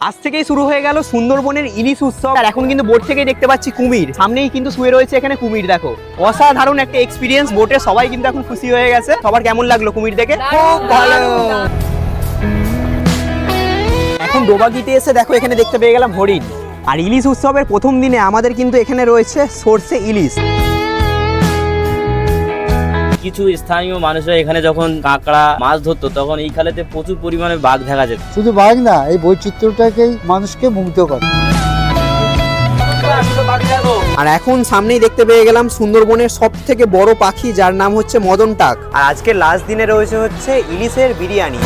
আজ থেকেই শুরু হয়ে গেল সুন্দরবনের ইলিশ উৎসব। আর এখন কিন্তু বোট থেকেই দেখতে পাচ্ছি কুমির, সামনেই কিন্তু শুয়ে রয়েছে এখানে কুমির। দেখো, অসাধারণ একটা এক্সপিরিয়েন্স বোটে। সবাই কিন্তু এখন খুশি হয়ে গেছে। সবার কেমন লাগলো কুমির দেখে? খুব ভালো। এখন ডোবাগিতে এসে দেখো এখানে দেখতে পেয়ে গেলাম হরিণ। আর ইলিশ উৎসবের প্রথম দিনে আমাদের কিন্তু এখানে রয়েছে সরষে ইলিশ। কিছু স্থানীয় মানুষরা এখানে যখন কাঁকড়া মাছ ধরতো তখন এই খালেতে প্রচুর পরিমাণে বাঘ দেখা যেত। শুধু বাঘ না, এই বৈচিত্র্যটাকেই মানুষকে মুগ্ধ করে। আর এখন সামনেই দেখতে পেয়ে গেলাম সুন্দরবনের সব থেকে বড় পাখি, যার নাম হচ্ছে মদন টাক। আর আজকে লাস্ট দিনে রয়েছে হচ্ছে ইলিশের biryani.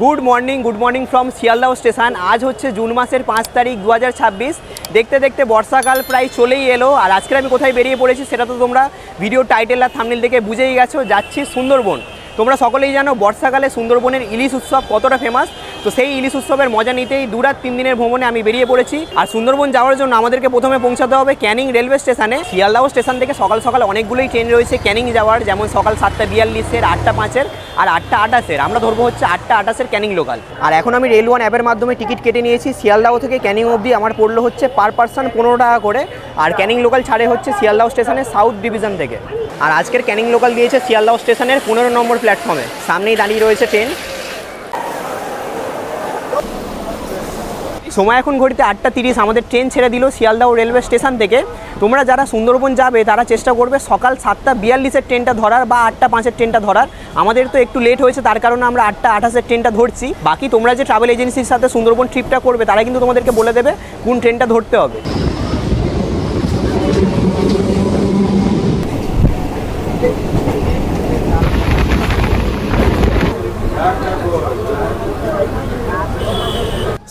Good morning from Sealdah station. আজ হচ্ছে জুন মাসের 5 তারিখ 2026। দেখতে দেখতে বর্ষাকাল প্রায় চলেই এলো। আর আজকে আমি কোথায় বেরিয়ে পড়েছি সেটা তো তোমরা ভিডিও টাইটেল আর থাম্বনেল দেখে বুঝেই গেছো। যাচ্ছি সুন্দরবন। তোমরা সকলেই জানো বর্ষাকালে সুন্দরবনের ইলিশ উৎসব কতটা ফেমাস। তো সেই ইলিশ উৎসবের মজা নিতেই 2 রাত 3 দিনের ভ্রমণে আমি বেরিয়ে পড়েছি। আর সুন্দরবন যাওয়ার জন্য আমাদেরকে প্রথমে পৌঁছাতে হবে ক্যানিং রেলওয়ে স্টেশনে। শিয়ালদাহ স্টেশন থেকে সকাল সকাল অনেকগুলোই ট্রেন রয়েছে ক্যানিং যাওয়ার, যেমন সকাল 7:42, 8:05 আর 8:28। আমরা ধরবো হচ্ছে 8:28 ক্যানিং লোকাল। আর এখন আমি রেল ওয়ান অ্যাপের মাধ্যমে টিকিট কেটে নিয়েছি। শিয়ালদাহ থেকে ক্যানিং অবধি আমার পড়লো হচ্ছে পার পার্সন 15 টাকা করে। আর ক্যানিং লোকাল ছাড়ে হচ্ছে শিয়ালদাহ স্টেশনের সাউথ ডিভিশন থেকে। আর আজকের ক্যানিং লোকাল দিয়েছে শিয়ালদাহ স্টেশনের 15 নম্বর প্ল্যাটফর্মে। সামনেই দাঁড়িয়ে রয়েছে ট্রেন। সময় এখন ঘড়িতে 8:30। আমাদের ট্রেন ছেড়ে দিল শিয়ালদাহ রেলওয়ে স্টেশন থেকে। তোমরা যারা সুন্দরবন যাবে তারা চেষ্টা করবে সকাল 7:42 ট্রেনটা ধরার বা 8:05 ট্রেনটা ধরার। আমাদের তো একটু লেট হয়েছে, তার কারণে আমরা 8:28 ট্রেনটা ধরছি। বাকি তোমরা যে ট্রাভেল এজেন্সির সাথে সুন্দরবন ট্রিপটা করবে তারা কিন্তু তোমাদেরকে বলে দেবে কোন ট্রেনটা ধরতে হবে।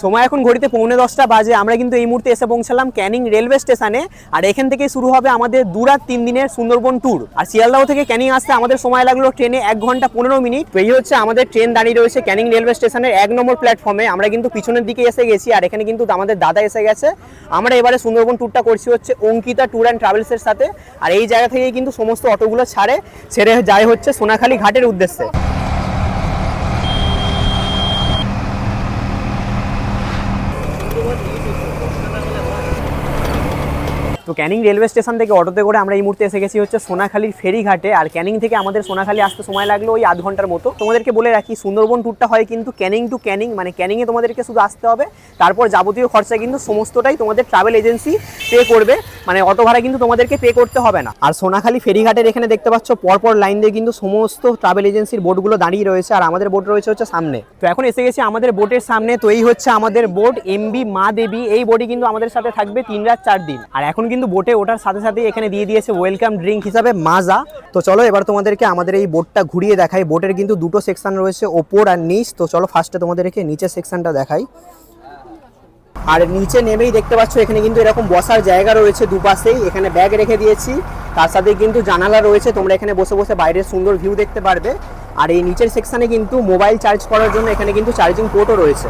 সময় এখন ঘড়িতে 9:45 বাজে। আমরা কিন্তু এই মুহূর্তে এসে পৌঁছালাম ক্যানিং রেলওয়ে স্টেশনে। আর এখান থেকে শুরু হবে আমাদের 2 রাত 3 দিনের সুন্দরবন ট্যুর। আর শিয়ালদাহ থেকে ক্যানিং আসতে আমাদের সময় লাগলো ট্রেনে 1 ঘন্টা 15 মিনিট। তো এই হচ্ছে আমাদের ট্রেন দাঁড়িয়ে রয়েছে ক্যানিং রেলওয়ে স্টেশনের 1 নম্বর প্ল্যাটফর্মে। আমরা কিন্তু পিছনের দিকে এসে গেছি। আর এখানে কিন্তু আমাদের দাদা এসে গেছে। আমরা এবারে সুন্দরবন ট্যুরটা করছি হচ্ছে অঙ্কিতা ট্যুর অ্যান্ড ট্রাভেলসের সাথে। আর এই জায়গা থেকেই কিন্তু সমস্ত অটোগুলো ছেড়ে যায় হচ্ছে সোনাখালী ঘাটের উদ্দেশ্যে। তো ক্যানিং রেলওয়ে স্টেশন থেকে অটোতে করে আমরা এই মুহূর্তে এসে গেছি হচ্ছে সোনাখালীর ফেরিঘাটে। আর ক্যানিং থেকে আমাদের সোনাখালী আসতে সময় লাগলো ওই আধ ঘন্টার মতো। তোমাদেরকে বলে রাখি সুন্দরবন ট্যুরটা হয় কিন্তু ক্যানিং টু ক্যানিং, মানে ক্যানিংয়ে তোমাদেরকে শুধু আসতে হবে। তারপর যাবতীয় খরচা কিন্তু সমস্তটাই তোমাদের ট্রাভেল এজেন্সি পে করবে, মানে অটো ভাড়া কিন্তু তোমাদেরকে পে করতে হবে না। আর সোনাখালী ফেরিঘাটের এখানে দেখতে পাচ্ছ পরপর লাইন দিয়ে কিন্তু সমস্ত ট্রাভেল এজেন্সির বোটগুলো দাঁড়িয়ে রয়েছে। আর আমাদের বোট রয়েছে হচ্ছে সামনে। তো এখন এসে গেছি আমাদের বোটের সামনে। তো এই হচ্ছে আমাদের বোট এমবি মা দেবী। এই বোটই কিন্তু আমাদের সাথে থাকবে 3 রাত 4 দিন। আর এখন কিন্তু বোটে ওঠার সাথে সাথে এখানে দিয়ে দিয়েছে ওয়েলকাম ড্রিঙ্ক হিসাবে মাজা। তো চলো এবার তোমাদেরকে আমাদের এই বোটটা ঘুরিয়ে দেখাই। বোটের কিন্তু 2টো সেকশন রয়েছে, ওপর আর নিচ। তো চলো ফার্স্টে তোমাদেরকে নিচের সেকশনটা দেখাই। আর নিচে নেমেই দেখতে পাচ্ছ এখানে কিন্তু এরকম বসার জায়গা রয়েছে দুপাশেই। এখানে ব্যাগ রেখে দিয়েছি, তার সাথে কিন্তু জানালা রয়েছে। তোমরা এখানে বসে বসে বাইরের সুন্দর ভিউ দেখতে পারবে। আর এই নিচের সেকশনে কিন্তু মোবাইল চার্জ করার জন্য এখানে কিন্তু চার্জিং পোর্টও রয়েছে।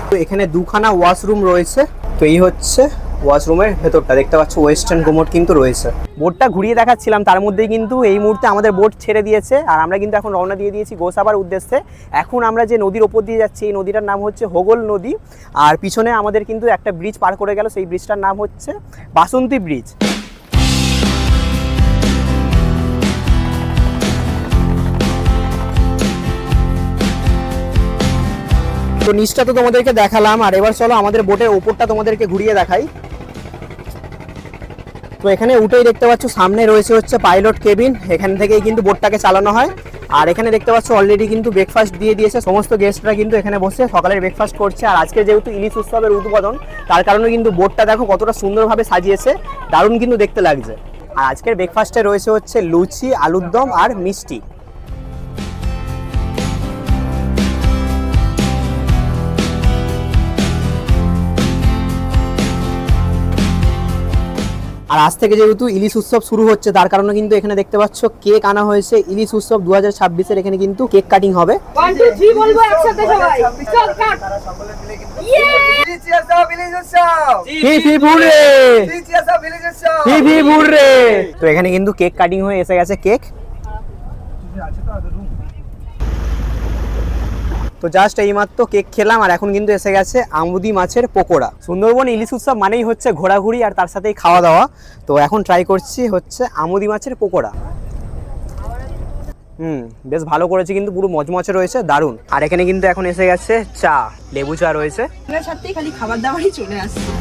তো এখানে 2খানা ওয়াশরুম রয়েছে। তো এই হচ্ছে ওয়াশরুমের ভেতরটা, দেখতে পাচ্ছ ওয়েস্টার্ন কোমোড কিন্তু রয়েছে। বোটটা ঘুরিয়ে দেখাচ্ছিলাম, তার মধ্যেই কিন্তু এই মুহূর্তে আমাদের বোট ছেড়ে দিয়েছে। আর আমরা কিন্তু এখন রওনা দিয়ে দিয়েছি গোসাবার উদ্দেশ্যে। এখন আমরা যে নদীর ওপর দিয়ে যাচ্ছি এই নদীটার নাম হচ্ছে হোগল নদী। আর পিছনে আমাদের কিন্তু একটা ব্রিজ পার করে গেল, সেই ব্রিজটার নাম হচ্ছে বাসন্তী ব্রিজ। তো নিচটা তো তোমাদেরকে দেখালাম। আর এবার চলো আমাদের বোটের ওপরটা তোমাদেরকে ঘুরিয়ে দেখাই। তো এখানে উঠেই দেখতে পাচ্ছ সামনে রয়েছে হচ্ছে পাইলট কেবিন। এখান থেকেই কিন্তু বোটটাকে চালানো হয়। আর এখানে দেখতে পাচ্ছ অলরেডি কিন্তু ব্রেকফাস্ট দিয়ে দিয়েছে। সমস্ত গেস্টরা কিন্তু এখানে বসে সকালের ব্রেকফাস্ট করছে। আর আজকে যেহেতু ইলিশ উৎসবের উদ্বোধন, তার কারণে কিন্তু বোটটা দেখো কতটা সুন্দরভাবে সাজিয়েছে, দারুণ কিন্তু দেখতে লাগছে। আর আজকের ব্রেকফাস্টে রয়েছে হচ্ছে লুচি, আলুর দম আর মিষ্টি। আর আজ থেকে যেহেতু ইলিশ উৎসব শুরু হচ্ছে, তার কারণে কিন্তু এখানে দেখতে পাচ্ছ কেক আনা হয়েছে। ইলিশ উৎসব 2026-এর এখানে কিন্তু কেক কাটিং হবে। 1 2 3 বলবো একসাথে সবাই। চল কাট। তো এখানে কিন্তু কেক কাটিং হয়ে এসে গেছে কেক। তো জাস্ট এইমাত্র কেক খেলাম আর এখন কিন্তু এসে গেছে আমুদি মাছের পকোড়া। সুন্দরবন ইলিশ উৎসব মানেই হচ্ছে ঘোরাঘুরি আর তার সাথেই খাওয়া দাওয়া। তো এখন ট্রাই করছি হচ্ছে আমুদি মাছের পকোড়া। বেশ ভালো করেছে, কিন্তু পুরো মচমচে রয়েছে, দারুণ। আর এখানে কিন্তু এখন এসে গেছে চা, লেবু চা রয়েছে। এর সাথে খালি খাবার দাবারই চলে আসছে।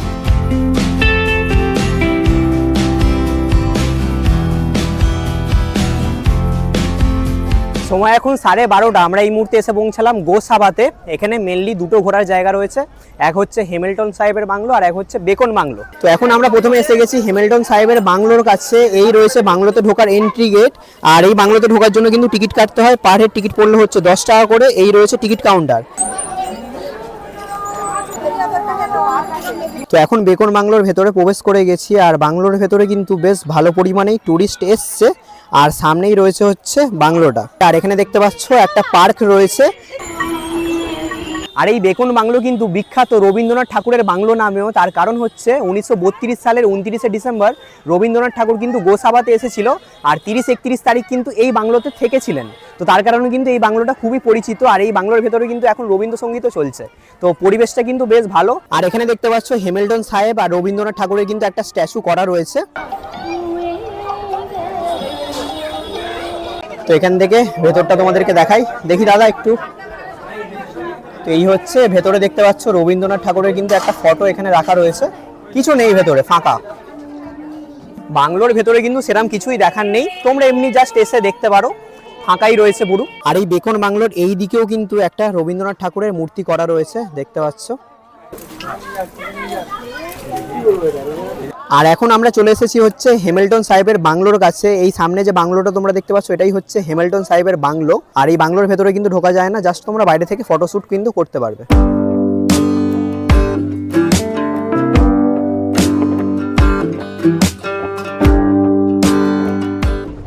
সময় এখন 12:30। আমরা এই মুহূর্তে এসে পৌঁছালাম গোসাবাতে। এখানে মেনলি দুটো ঘোরার জায়গা রয়েছে, এক হচ্ছে হেমিল্টন সাহেবের বাংলো আর এক হচ্ছে বেকন বাংলো। তো এখন আমরা প্রথমে এসে গেছি হেমিল্টন সাহেবের বাংলোর কাছে। এই রয়েছে বাংলোতে ঢোকার এন্ট্রি গেট, আর এই বাংলোতে ঢোকার জন্য কিন্তু টিকিট কাটতে হয়। পার হেড টিকিট পড়লে হচ্ছে 10 টাকা করে। এই রয়েছে টিকিট কাউন্টার। তো এখন বেকন বাংলোর ভেতরে প্রবেশ করে গেছি, আর বাংলোর ভেতরে কিন্তু বেশ ভালো পরিমাণেই টুরিস্ট এসছে। আর সামনেই রয়েছে হচ্ছে বাংলোটা, আর এখানে দেখতে পাচ্ছ একটা পার্ক রয়েছে। আর এই বেকন বাংলো কিন্তু বিখ্যাত রবীন্দ্রনাথ ঠাকুরের বাংলো নামেও। তার কারণ হচ্ছে 1932 সালের 29শে ডিসেম্বর রবীন্দ্রনাথ ঠাকুর কিন্তু গোসাবাতে এসেছিল, আর 30-31 তারিখ কিন্তু এই বাংলোতে থেকেছিলেন। তো তার কারণে কিন্তু এই বাংলোটা খুবই পরিচিত। আর এই বাংলোর ভেতরে কিন্তু এখন রবীন্দ্রসঙ্গীতও চলছে, তো পরিবেশটা কিন্তু বেশ ভালো। আর এখানে দেখতে পাচ্ছ হেমিল্টন সাহেব আর রবীন্দ্রনাথ ঠাকুরের কিন্তু একটা স্ট্যাচু করা রয়েছে। তো এখান থেকে ভেতরটা তোমাদেরকে দেখাই, দেখি দাদা একটু। তো এই হচ্ছে ভেতরে দেখতে পাচ্ছ রবীন্দ্রনাথ ঠাকুরের কিন্তু একটা ফটো এখানে রাখা রয়েছে। কিছু নেই ভেতরে, ফাঁকা। বাংলোর ভেতরে কিন্তু সেরকম কিছুই দেখার নেই, তোমরা এমনি জাস্ট এসে দেখতে পারো, ফাঁকাই রয়েছে পুরো। আর এই বেকন বাংলোর এই দিকেও কিন্তু একটা রবীন্দ্রনাথ ঠাকুরের মূর্তি করা রয়েছে, দেখতে পাচ্ছ। আর এখন আমরা চলে এসেছি হচ্ছে হেমিল্টন সাহেবের বাংলোর কাছে। এই সামনে যে বাংলোটা তোমরা দেখতে পাচ্ছ এটাই হচ্ছে হেমিল্টন সাহেবের বাংলো। আর এই বাংলোর ভেতরে কিন্তু ঢোকা যায় না, জাস্ট তোমরা বাইরে থেকে ফটোশ্যুট কিন্তু করতে পারবে।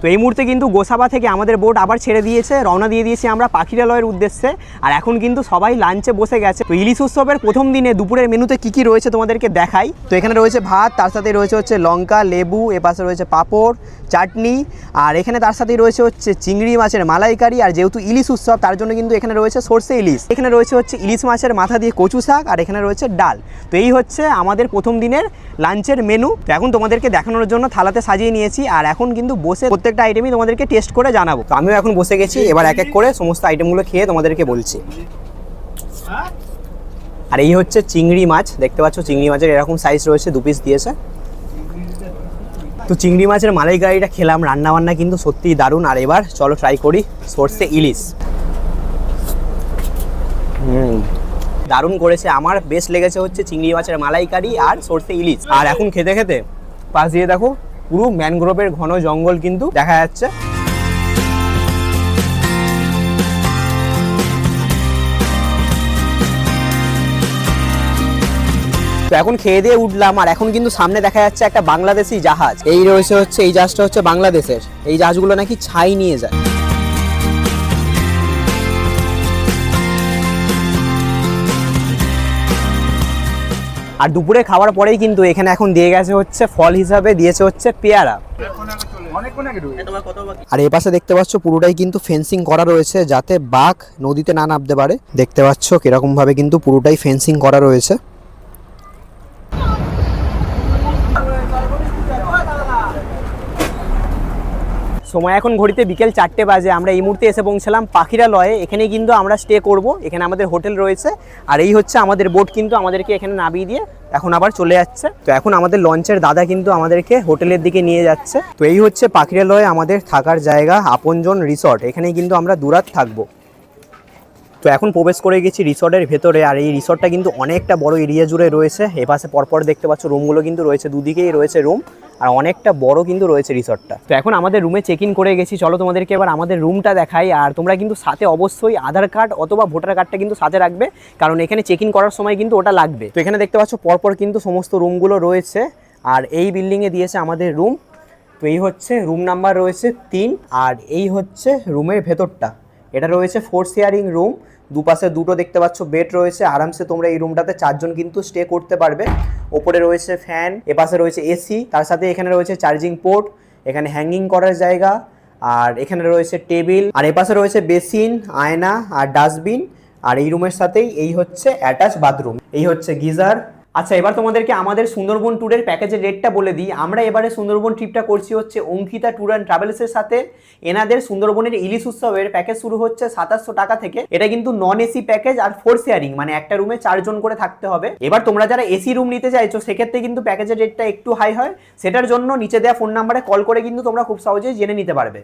তো এই মুহূর্তে কিন্তু গোসাবা থেকে আমাদের বোট আবার ছেড়ে দিয়েছে, রওনা দিয়ে দিয়েছি আমরা পাখিরালয়ের উদ্দেশ্যে। আর এখন কিন্তু সবাই লাঞ্চে বসে গেছে। তো ইলিশ উৎসবের প্রথম দিনে দুপুরের মেনুতে কি কি রয়েছে তোমাদেরকে দেখাই। তো এখানে রয়েছে ভাত, তার সাথে রয়েছে হচ্ছে লঙ্কা, লেবু, এপাশে রয়েছে পাঁপড়, চাটনি, আর এখানে তার সাথেই রয়েছে হচ্ছে চিংড়ি মাছের মালাইকারি। আর যেহেতু ইলিশ উৎসব তার জন্য কিন্তু এখানে রয়েছে সর্ষে ইলিশ, এখানে রয়েছে হচ্ছে ইলিশ মাছের মাথা দিয়ে কচু শাক, আর এখানে রয়েছে ডাল। তো এই হচ্ছে আমাদের প্রথম দিনের লাঞ্চের মেনু। তো এখন তোমাদেরকে দেখানোর জন্য থালাতে সাজিয়ে নিয়েছি, আর এখন কিন্তু বসে প্রত্যেকটা আইটেমই তোমাদেরকে টেস্ট করে জানাবো। তো আমিও এখন বসে গেছি, এবার এক এক করে সমস্ত আইটেমগুলো খেয়ে তোমাদেরকে বলছি। আর এই হচ্ছে চিংড়ি মাছ, দেখতে পাচ্ছ চিংড়ি মাছের এরকম সাইজ রয়েছে, 2 পিস দিয়েছে। তো চিংড়ি মাছের মালাইকারিটা খেলাম, রান্নাবান্না কিন্তু সত্যিই দারুণ। আর এবার চলো ট্রাই করি সর্ষে ইলিশ। দারুণ করেছে, আমার বেশ লেগেছে হচ্ছে চিংড়ি মাছের মালাইকারি আর সর্ষে ইলিশ। আর এখন খেতে খেতে পাশ দিয়ে দেখো পুরো ম্যানগ্রোভের ঘন জঙ্গল কিন্তু দেখা যাচ্ছে। তো এখন খেয়ে দিয়ে উঠলাম, আর এখন কিন্তু সামনে দেখা যাচ্ছে একটা বাংলাদেশি জাহাজ। এই রয়েছে হচ্ছে, এই জাহাজটা হচ্ছে বাংলাদেশের। এই জাহাজগুলো নাকি ছাই নিয়ে যায়। আর দুপুরে খাওয়ার পরেই কিন্তু এখানে এখন দিয়ে গেছে হচ্ছে ফল হিসাবে দিয়েছে হচ্ছে পেয়ারা। আর এই পাশে দেখতে পাচ্ছ পুরোটাই কিন্তু ফেন্সিং করা রয়েছে যাতে বাঘ নদীতে না নামতে পারে। দেখতে পাচ্ছ কিরকম ভাবে কিন্তু পুরোটাই ফেন্সিং করা রয়েছে। সময় এখন ঘড়িতে বিকেল 4টে বাজে। আমরা এই মুহূর্তে এসে পৌঁছলাম পাখিরালয়ে। এখানে কিন্তু আমরা স্টে করব, এখানে আমাদের হোটেল রয়েছে। আর এই হচ্ছে আমাদের বোট কিন্তু আমাদেরকে এখানে নামিয়ে দিয়ে এখন আবার চলে যাচ্ছে। তো এখন আমাদের লঞ্চের দাদা কিন্তু আমাদেরকে হোটেলের দিকে নিয়ে যাচ্ছে। তো এই হচ্ছে পাখিরালয়ে আমাদের থাকার জায়গা, আপনজন রিসর্ট। এখানেই কিন্তু আমরা দুরাত থাকবো। তো এখন প্রবেশ করে গেছি রিসর্টের ভেতরে। আর এই রিসর্টটা কিন্তু অনেকটা বড় এরিয়া জুড়ে রয়েছে। এপাশে পরপর দেখতে পাচ্ছ রুমগুলো কিন্তু রয়েছে, দুদিকেই রয়েছে রুম, আর অনেকটা বড় কিন্তু রয়েছে রিসর্টটা। তো এখন আমাদের রুমে চেক ইন করে গেছি, চলো তোমাদেরকে এবার আমাদের রুমটা দেখাই। আর তোমরা কিন্তু সাথে অবশ্যই আধার কার্ড অথবা ভোটার কার্ডটা কিন্তু সাথে রাখবে, কারণ এখানে চেক ইন করার সময় কিন্তু ওটা লাগবে। তো এখানে দেখতে পাচ্ছ পরপর কিন্তু সমস্ত রুমগুলো রয়েছে, আর এই বিল্ডিংয়ে দিয়েছে আমাদের রুম। তো এই হচ্ছে রুম নাম্বার রয়েছে 3, আর এই হচ্ছে রুমের ভেতরটা। এটা রয়েছে 4 শেয়ারিং রুম, দুপাশে দুটো দেখতে পাচ্ছ বেড রয়েছে। আরামসে তোমরা এই রুমটাতে 4 জন কিন্তু স্টে করতে পারবে। ওপরে রয়েছে ফ্যান, এপাশে রয়েছে এসি, তার সাথে এখানে রয়েছে চার্জিং পোর্ট, এখানে হ্যাঙ্গিং করার জায়গা, আর এখানে রয়েছে টেবিল, আর এপাশে রয়েছে বেসিন, আয়না আর ডাস্টবিন। আর এই রুমের সাথেই এই হচ্ছে অ্যাটাচ বাথরুম, এই হচ্ছে গিজার। আচ্ছা, এবার তোমাদেরকে আমাদের সুন্দরবন ট্যুরের প্যাকেজের রেটটা বলে দিই। আমরা এবারে সুন্দরবন ট্রিপটা করছি হচ্ছে অঙ্কিতা ট্যুর অ্যান্ড ট্রাভেলসের সাথে। এনাদের সুন্দরবনের ইলিশ উৎসবের প্যাকেজ শুরু হচ্ছে 2700 টাকা থেকে। এটা কিন্তু নন এসি প্যাকেজ আর 4 শেয়ারিং, মানে একটা রুমে 4 জন করে থাকতে হবে। এবার তোমরা যারা এসি রুম নিতে চাইছো সেক্ষেত্রে কিন্তু প্যাকেজের রেটটা একটু হাই হয়। সেটার জন্য নিচে দেওয়া ফোন নাম্বারে কল করে কিন্তু তোমরা খুব সহজেই জেনে নিতে পারবে।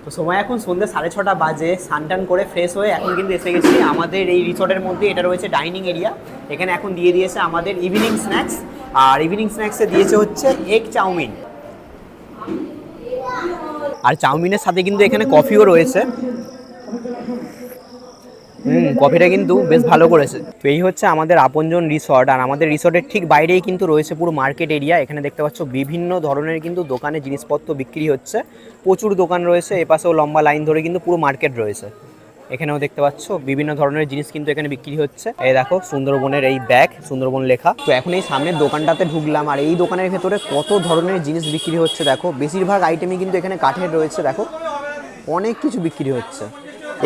তো সময় এখন সন্ধ্যে 6:30 বাজে। স্নান করে ফ্রেশ হয়ে এখন কিন্তু এসে গেছি আমাদের এই রিসর্টের মধ্যে। এটা রয়েছে ডাইনিং এরিয়া। এখানে এখন দিয়ে দিয়েছে আমাদের ইভিনিং স্ন্যাক্স, আর ইভিনিং স্ন্যাক্সে দিয়েছে হচ্ছে এগ চাউমিন, আর চাউমিনের সাথে কিন্তু এখানে কফিও রয়েছে। কফিটা কিন্তু বেশ ভালো করেছে। তো এই হচ্ছে আমাদের আপনজন রিসর্ট, আর আমাদের রিসর্টের ঠিক বাইরেই কিন্তু রয়েছে পুরো মার্কেট এরিয়া। এখানে দেখতে পাচ্ছ বিভিন্ন ধরনের কিন্তু দোকানে জিনিসপত্র বিক্রি হচ্ছে, প্রচুর দোকান রয়েছে। এপাশেও লম্বা লাইন ধরে কিন্তু পুরো মার্কেট রয়েছে। এখানেও দেখতে পাচ্ছ বিভিন্ন ধরনের জিনিস কিন্তু এখানে বিক্রি হচ্ছে। এই দেখো সুন্দরবনের এই ব্যাগ, সুন্দরবন লেখা। তো এখন এই সামনের দোকানটাতে ঢুকলাম, আর এই দোকানের ভেতরে কত ধরনের জিনিস বিক্রি হচ্ছে দেখো। বেশিরভাগ আইটেমই কিন্তু এখানে কাঠের রয়েছে। দেখো অনেক কিছু বিক্রি হচ্ছে।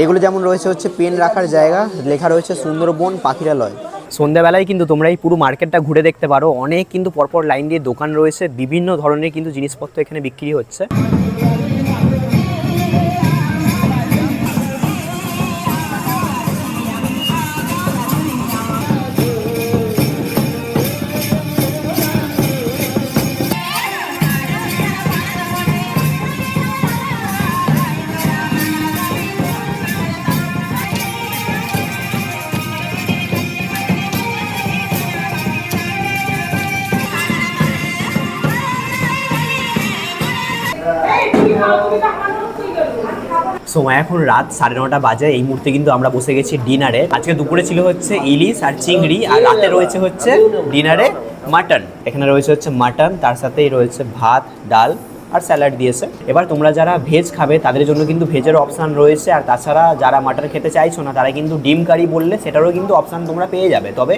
এগুলো যেমন রয়েছে হচ্ছে পেন রাখার জায়গা, লেখা রয়েছে সুন্দরবন পাখিরালয়। সন্ধ্যাবেলায় কিন্তু তোমরা এই পুরো মার্কেটটা ঘুরে দেখতে পারো। অনেক কিন্তু পরপর লাইন দিয়ে দোকান রয়েছে, বিভিন্ন ধরনের কিন্তু জিনিসপত্র এখানে বিক্রি হচ্ছে। সময় এখন রাত 9:30 বাজে। এই মুহূর্তে কিন্তু আমরা বসে গেছি ডিনারে। আজকে দুপুরে ছিল হচ্ছে ইলিশ আর চিংড়ি, আর রাতে রয়েছে হচ্ছে ডিনারে মাটন। এখানে রয়েছে হচ্ছে মাটন, তার সাথেই রয়েছে ভাত, ডাল আর স্যালাড দিয়েছে। এবার তোমরা যারা ভেজ খাবে তাদের জন্য কিন্তু ভেজের অপশান রয়েছে, আর তাছাড়া যারা মাটন খেতে চাইছো না তারা কিন্তু ডিম কারি বললে সেটারও কিন্তু অপশান তোমরা পেয়ে যাবে। তবে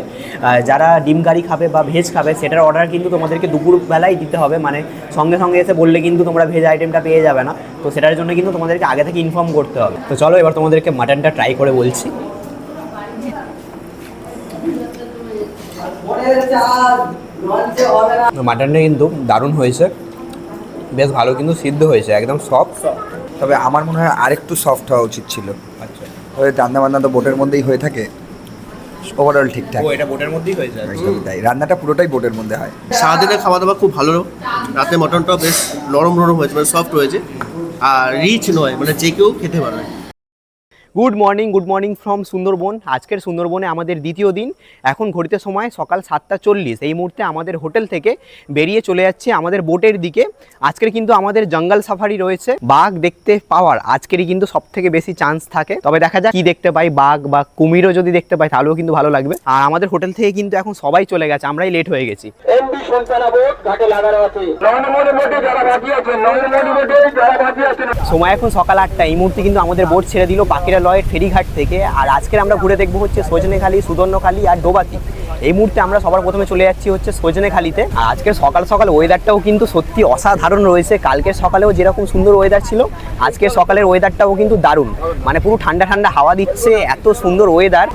যারা ডিম কারি খাবে বা ভেজ খাবে সেটার অর্ডার কিন্তু তোমাদেরকে দুপুরবেলায় দিতে হবে, মানে সঙ্গে সঙ্গে এসে বললে কিন্তু তোমরা ভেজ আইটেমটা পেয়ে যাবে না। তো সেটার জন্য কিন্তু তোমাদেরকে আগে থেকে ইনফর্ম করতে হবে। তো চলো এবার তোমাদেরকে মাটনটা ট্রাই করে বলছি। মাটনটা কিন্তু দারুণ হয়েছে, বেশ ভালো কিন্তু সিদ্ধ হয়েছে, একদম সফট। তবে আমার মনে হয় আরেকটু সফট হওয়া উচিত ছিল। আচ্ছা, তবে রান্না বান্না তো বোটের মধ্যেই হয়ে থাকে, ওভারঅল ঠিকঠাক। ও এটা বোটের মধ্যেই হয়ে যায়। একদমই তাই, রান্নাটা পুরোটাই বোটের মধ্যে হয়। সারাদিনের খাওয়া দাওয়া খুব ভালো। রাতে মটনটাও বেশ নরম নরম হয়েছে, মানে সফট হয়েছে, আর রিচ নয়, মানে যে কেউ খেতে পারবে। Good morning from Sundarban. আজকের সুন্দরবনে আমাদের দ্বিতীয় দিন। এখন ঘড়িতে সময় সকাল 7:40। এই মুহূর্তে আমাদের হোটেল থেকে বেরিয়ে চলে যাচ্ছে আমাদের বোটের দিকে। আজকের কিন্তু আমাদের জঙ্গল সাফারি রয়েছে। বাঘ দেখতে পাওয়ার আজকেরই কিন্তু সব থেকে বেশি চান্স থাকে। তবে দেখা যাক কি দেখতে পাই, বাঘ বা কুমিরও যদি দেখতে পাই তাহলেও কিন্তু ভালো লাগবে। আর আমাদের হোটেল থেকে কিন্তু এখন সবাই চলে গেছে, আমরাই লেট হয়ে গেছি। সময় এখন সকাল 8টা। এই মুহূর্তে কিন্তু আমাদের বোট ছেড়ে দিল পাখিরালয়ের ফেরিঘাট থেকে। আর আজকের আমরা ঘুরে দেখবো হচ্ছে সজনেখালি, সুদর্ণখালি আর ডোবাতি। এই মুহূর্তে আমরা সবার প্রথমে চলে যাচ্ছি হচ্ছে সজনেখালিতে। আর আজকের সকাল সকাল ওয়েদারটাও কিন্তু সত্যি অসাধারণ রয়েছে। কালকের সকালেও যেরকম সুন্দর ওয়েদার ছিল, আজকের সকালের ওয়েদারটাও কিন্তু দারুণ, মানে পুরো ঠান্ডা ঠান্ডা হাওয়া দিচ্ছে, এত সুন্দর ওয়েদার।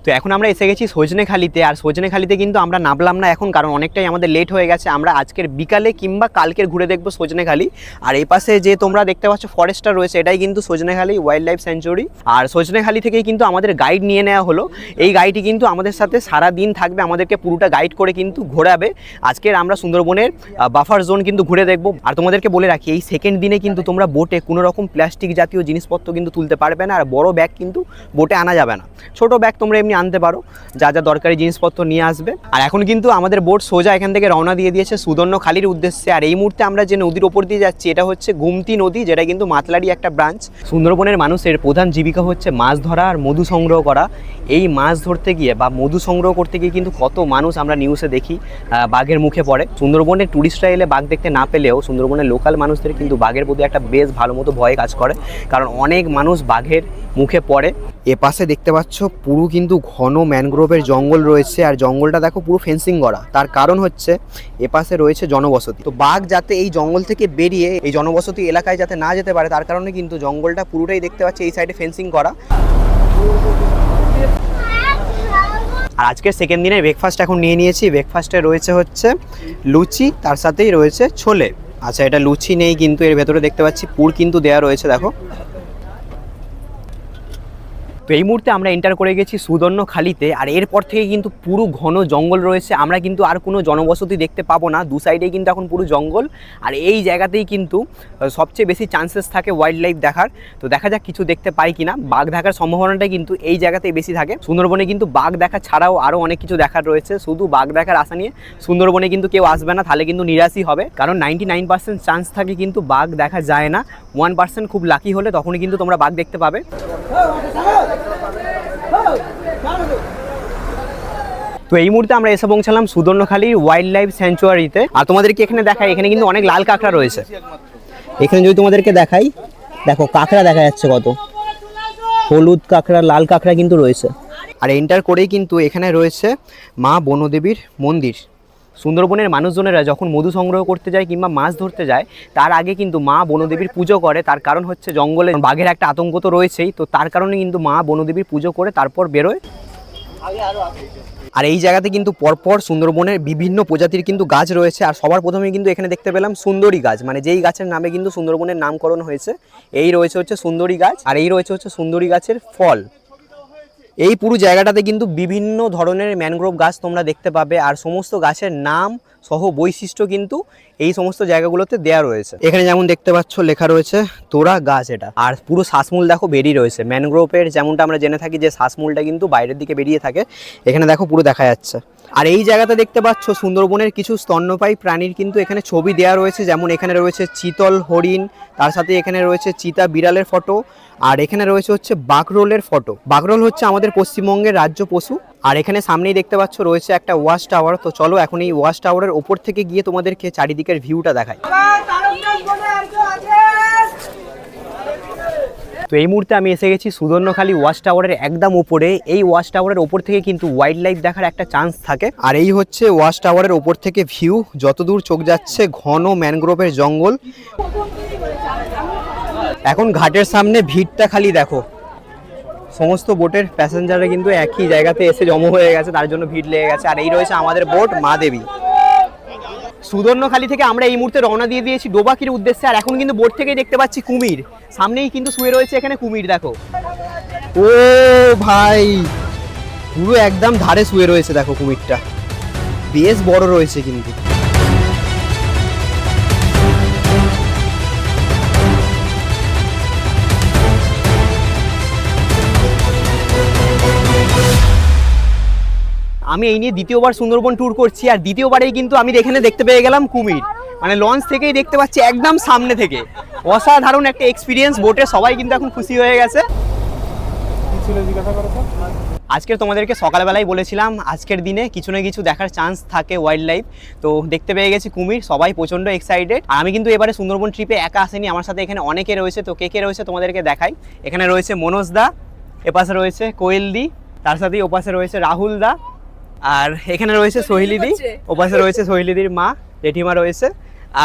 তো এখন আমরা এসে গেছি সজনেখালিতে। আর সজনেখালিতে কিন্তু আমরা নামলাম না এখন, কারণ অনেকটাই আমাদের লেট হয়ে গেছে। আমরা আজকের বিকালে কিংবা কালকের ঘুরে দেখবো সজনেখালি। আর এই পাশে যে তোমরা দেখতে পাচ্ছ ফরেস্টটা রয়েছে, এটাই কিন্তু সজনেখালি ওয়াইল্ড লাইফ স্যাঞ্চুরি। আর সজনেখালি থেকেই কিন্তু আমাদের গাইড নিয়ে নেওয়া হলো। এই গাইডটি কিন্তু আমাদের সাথে সারা দিন থাকবে, আমাদেরকে পুরোটা গাইড করে কিন্তু ঘোরাবে। আজকের আমরা সুন্দরবনের বাফার জোন কিন্তু ঘুরে দেখবো। আর তোমাদেরকে বলে রাখি, এই সেকেন্ড দিনে কিন্তু তোমরা বোটে কোনো রকম প্লাস্টিক জাতীয় জিনিসপত্র কিন্তু তুলতে পারবে না, আর বড় ব্যাগ কিন্তু বোটে আনা যাবে না। ছোট ব্যাগ তোমরা এমনি আনতে পারো, যা যা দরকারি জিনিসপত্র নিয়ে আসবে। আর এখন কিন্তু আমাদের বোট সোজা এখান থেকে রওনা দিয়ে দিয়েছে সুদর্ণখালির উদ্দেশ্যে। আর এই মুহূর্তে আমরা যে নদীর ওপর দিয়ে যাচ্ছি এটা হচ্ছে গুমতি নদী, যেটা কিন্তু মাতলারই একটা ব্রাঞ্চ। সুন্দরবনের মানুষের প্রধান জীবিকা হচ্ছে মাছ ধরা আর মধু সংগ্রহ করা। এই মাছ ধরতে গিয়ে বা মধু সংগ্রহ করতে গিয়ে কিন্তু কত মানুষ আমরা নিউজে দেখি বাঘের মুখে পড়ে। সুন্দরবনের টুরিস্টরা এলে বাঘ দেখতে না পেলেও সুন্দরবনের লোকাল মানুষদের কিন্তু বাঘের প্রতি একটা বেশ ভালো মতো ভয় কাজ করে, কারণ অনেক মানুষ বাঘের মুখে পড়ে। এ পাশে দেখতে পাচ্ছ পুরো কিন্তু ঘন ম্যানগ্রোভের জঙ্গল রয়েছে, আর জঙ্গলটা দেখো পুরো ফেন্সিং করা। তার কারণ হচ্ছে এ পাশে রয়েছে জনবসতি। তো বাঘ যাতে এই জঙ্গল থেকে বেরিয়ে এই জনবসতি এলাকায় যাতে না যেতে পারে, তার কারণে কিন্তু জঙ্গলটা পুরোটাই দেখতে পাচ্ছি এই সাইডে ফেন্সিং করা। আর আজকের সেকেন্ড দিনের ব্রেকফাস্ট এখন নিয়ে নিয়েছি। ব্রেকফাস্টে রয়েছে হচ্ছে লুচি, তার সাথেই রয়েছে ছোলে। আচ্ছা, এটা লুচি নেই, কিন্তু এর ভেতরে দেখতে পাচ্ছি পুর কিন্তু দেওয়া রয়েছে, দেখো। তো এই মুহূর্তে আমরা এন্টার করে গেছি সুদর্ণখালিতে, আর এরপর থেকে কিন্তু পুরো ঘন জঙ্গল রয়েছে। আমরা কিন্তু আর কোনো জনবসতি দেখতে পাবো না, দু সাইডেই কিন্তু এখন পুরো জঙ্গল। আর এই জায়গাতেই কিন্তু সবচেয়ে বেশি চান্সেস থাকে ওয়াইল্ড লাইফ দেখার। তো দেখা যাক কিছু দেখতে পাই কিনা। বাঘ দেখার সম্ভাবনাটা কিন্তু এই জায়গাতেই বেশি থাকে। সুন্দরবনে কিন্তু বাঘ দেখা ছাড়াও আরও অনেক কিছু দেখার রয়েছে। শুধু বাঘ দেখার আশা নিয়ে সুন্দরবনে কিন্তু কেউ আসবে না, তাহলে কিন্তু নিরাশই হবে। কারণ 99% চান্স থাকে কিন্তু বাঘ দেখা যায় না। 1% খুব লাকি হলে তখনই কিন্তু তোমরা বাঘ দেখতে পাবে। তো এই মুহূর্তে আমরা এসে পৌঁছালাম সুদর্ণখালির ওয়াইল্ড লাইফ স্যাংচুয়ারিতে। আর তোমাদেরকে এখানে দেখাই, এখানে কিন্তু অনেক লাল কাঁকড়া রয়েছে। এখানে যদি তোমাদেরকে দেখাই, দেখো কাঁকড়া দেখা যাচ্ছে কত, হলুদ কাঁকড়া, লাল কাঁকড়া কিন্তু রয়েছে। আর এন্টার করেই কিন্তু এখানে রয়েছে মা বনদেবীর মন্দির। সুন্দরবনের মানুষজনেরা যখন মধু সংগ্রহ করতে যায় কিংবা মাছ ধরতে যায়, তার আগে কিন্তু মা বনদেবীর পুজো করে। তার কারণ হচ্ছে জঙ্গলে বাঘের একটা আতঙ্ক তো রয়েছেই, তো তার কারণে কিন্তু মা বনদেবীর পুজো করে তারপর বেরোয়। আর এই জায়গাতে কিন্তু পরপর সুন্দরবনের বিভিন্ন প্রজাতির কিন্তু গাছ রয়েছে। আর সবার প্রথমে কিন্তু এখানে দেখতে পেলাম সুন্দরী গাছ, মানে যেই গাছের নামে কিন্তু সুন্দরবনের নামকরণ হয়েছে। এই রয়েছে হচ্ছে সুন্দরী গাছ, আর এই রয়েছে হচ্ছে সুন্দরী গাছের ফল। এই পুরো জায়গাটাতে কিন্তু বিভিন্ন ধরনের ম্যানগ্রোভ গাছ তোমরা দেখতে পাবে, আর সমস্ত গাছের নাম সহ বৈশিষ্ট্য কিন্তু এই সমস্ত জায়গাগুলোতে দেয়া রয়েছে। এখানে যেমন দেখতে পাচ্ছ লেখা রয়েছে তোরা গাছ, এটা। আর পুরো শ্বাসমূল দেখো বেরিয়ে রয়েছে। ম্যানগ্রোভের যেমনটা আমরা জেনে থাকি যে শ্বাসমূলটা কিন্তু বাইরের দিকে বেরিয়ে থাকে, এখানে দেখো পুরো দেখা যাচ্ছে। আর এই জায়গাতে দেখতে পাচ্ছ সুন্দরবনের কিছু স্তন্যপায়ী প্রাণীর কিন্তু এখানে ছবি দেওয়া রয়েছে। যেমন এখানে রয়েছে চিতল হরিণ, তার সাথে এখানে রয়েছে চিতা বিড়ালের ফটো, আর এখানে রয়েছে হচ্ছে বাঘরোলের ফটো। বাঘরোল হচ্ছে আমাদের পশ্চিমবঙ্গের রাজ্য পশু। আর এখানে সামনেই দেখতে পাচ্ছ রয়েছে একটা ওয়াচ টাওয়ার। তো চলো এখন এই ওয়াচ টাওয়ারের ওপর থেকে গিয়ে তোমাদেরকে চারিদিকের ভিউটা দেখাই। তো এই মুহূর্তে আমি এসে গেছি সুদর্ণখালি ওয়াচ টাওয়ারের একদম উপরে। এই ওয়াচ টাওয়ারের ওপর থেকে কিন্তু ওয়াইল্ড লাইফ দেখার একটা চান্স থাকে। আর এই হচ্ছে ওয়াচ টাওয়ারের ওপর থেকে ভিউ, যতদূর চোখ যাচ্ছে ঘন ম্যানগ্রোভের জঙ্গল। এখন ঘাটের সামনে ভিড়টা খালি দেখো, সমস্ত বোটের প্যাসেঞ্জাররা কিন্তু একই জায়গাতে এসে জমা হয়ে গেছে, তার জন্য ভিড় লেগে গেছে। আর এই রয়েছে আমাদের বোট মা দেবী। সুদর্ণখালি থেকে আমরা এই মুহূর্তে রওনা দিয়ে দিয়েছি ডোবাকির উদ্দেশ্যে। আর এখন কিন্তু বোট থেকেই দেখতে পাচ্ছি কুমির, সামনেই কিন্তু শুয়ে রয়েছে এখানে কুমির, দেখো। ও ভাই, পুরো একদম ধারে শুয়ে রয়েছে, দেখো কুমিরটা বেশ বড় রয়েছে কিন্তু। আমি এই নিয়ে দ্বিতীয়বার সুন্দরবন ট্যুর করছি, আর দ্বিতীয়বারেই কিন্তু আমি এখানে দেখতে পেয়ে গেলাম কুমির। মানে লঞ্চ থেকেই দেখতে পাচ্ছি একদম সামনে থেকে। অসাধারণ একটা এক্সপিরিয়েন্স বোটে, সবাই কিন্তু এখন খুশি হয়ে গেছে। আজকে তোমাদেরকে সকালবেলায় বলেছিলাম আজকের দিনে কিছু না কিছু দেখার চান্স থাকে ওয়াইল্ড লাইফ। তো দেখতে পেয়ে গেছি কুমির, সবাই প্রচণ্ড এক্সাইটেড। আর আমি কিন্তু এবারে সুন্দরবন ট্রিপে একা আসেনি, আমার সাথে এখানে অনেকে রয়েছে। তো কে কে রয়েছে তোমাদেরকে দেখাই। এখানে রয়েছে মনোজ দা, এপাশে রয়েছে কোয়েল দি, তার সাথেই ওপাশে রয়েছে রাহুল দা, আর এখানে রয়েছে সোহিলিদি, ওপাশে রয়েছে সোহিলিদির মা জেঠিমা রয়েছে,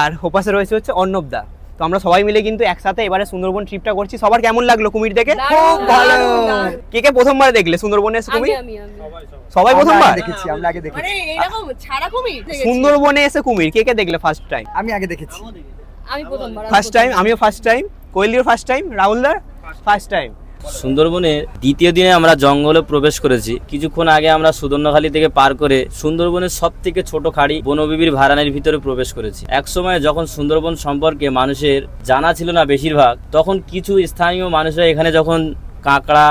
আর ওপাশে রয়েছে হচ্ছে অর্ণব দা। তো আমরা সবাই মিলে কিন্তু একসাথে এবারে সুন্দরবন ট্রিপটা করছি। সবার কেমন লাগলো কুমির দেখে? খুব ভালো। কে কে প্রথমবার দেখলে সুন্দরবনে এসে কুমির? সবাই প্রথমবার দেখেছি, আমরা আগে দেখেছি। মানে এরকম ছাড়া কুমির দেখেছি। সুন্দরবনে এসে কুমির কে কে দেখলে ফার্স্ট টাইম? আমি আগে দেখেছি। আমি প্রথমবার। ফার্স্ট টাইম, আমিও ফার্স্ট টাইম, কোয়েলিও ফার্স্ট টাইম, রাহুলদার ফার্স্ট টাইম। সুন্দরবনের দ্বিতীয় দিনে আমরা জঙ্গলে প্রবেশ করেছি। কিছুক্ষণ আগে আমরা সুদর্ণখালি থেকে পার করে সুন্দরবনের সব থেকে ছোট খাড়ি বনবিবির ভাড়ানের ভিতরে প্রবেশ করেছি। একসময় যখন সুন্দরবন সম্পর্কে মানুষের জানা ছিল না বেশিরভাগ, তখন কিছু স্থানীয় মানুষরা এখানে যখন কাঁকড়া